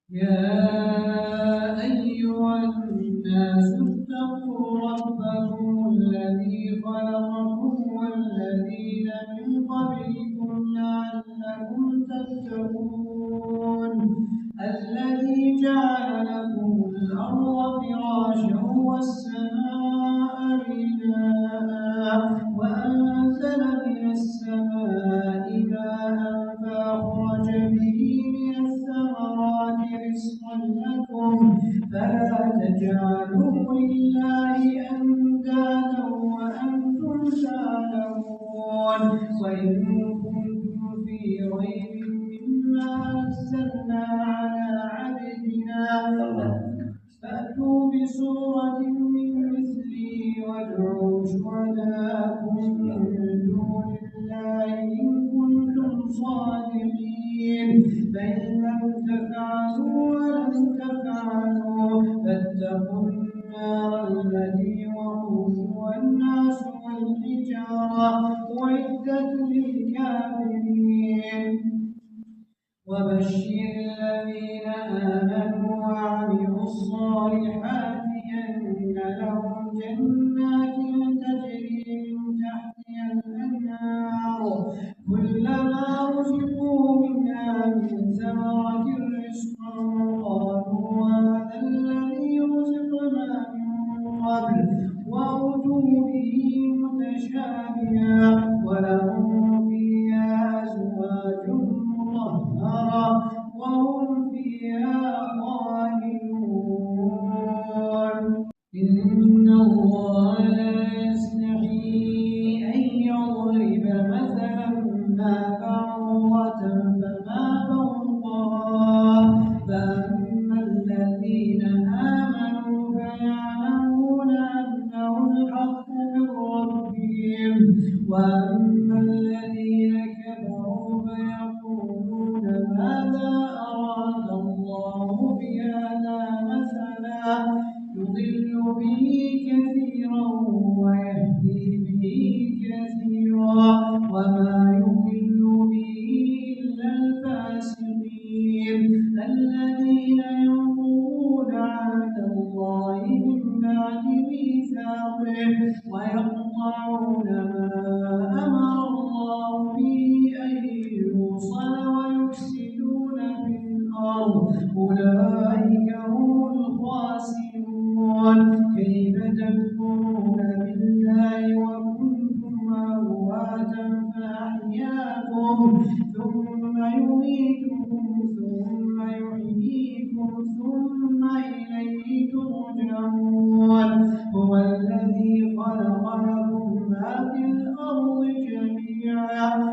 يا أيها الناس اتقوا ربكم الذي خلقكم والذين من قبلكم لعلكم تتقون الذي جعل لكم الأرض فراشا والسماء بناء وأنزل من السماء ماء فأخرج به من الثمرات رزقا لكم فلا تجعلوا لله أندادا وأنتم تعلمون وإن كنتم في ريب مما نزلنا على عبدنا فأتوا بسورة من مثله وادعوا شهداءكم من دون الله إن كنتم صادقين فإن لم تفعلوا ولن تفعلوا فاتقوا النار التي وقودها الناس والحجارة أعدت للكافرين وبشر الذين آمنوا وعملوا الصالحات أن لهم جنات تجري من تحتها الأنهار كلما رزقوا منها من ثمرة رزقا قالوا هذا الذي رزقنا من قبل وأتوا به متشابها ولهم فيها أزواج مطهرة وهم فيها خالدون إن الله لا يستحيي أن يضرب مثلا ما بعوضة فما فوقها فأما الذين آمنوا فيعلمون أنه الحق من ربهم وأما الذين كفروا فيقولون ماذا أراد الله بهذا مثلا يضل به كثيرا ويهدي به كثيرا وما يضل به إلا الفاسقين الذين ينقضون عهد الله من بعد ميثاقه ويقطعون ما أمر الله به أن يوصل ويفسدون في الأرض أولئك هم الخاسرون كيف تكفرون بالله وكنتم أمواتا فأحياكم ثم يميتكم ثم يحييكم ثم إليه ترجعون هو الذي خلق لكم ما في الأرض جميعا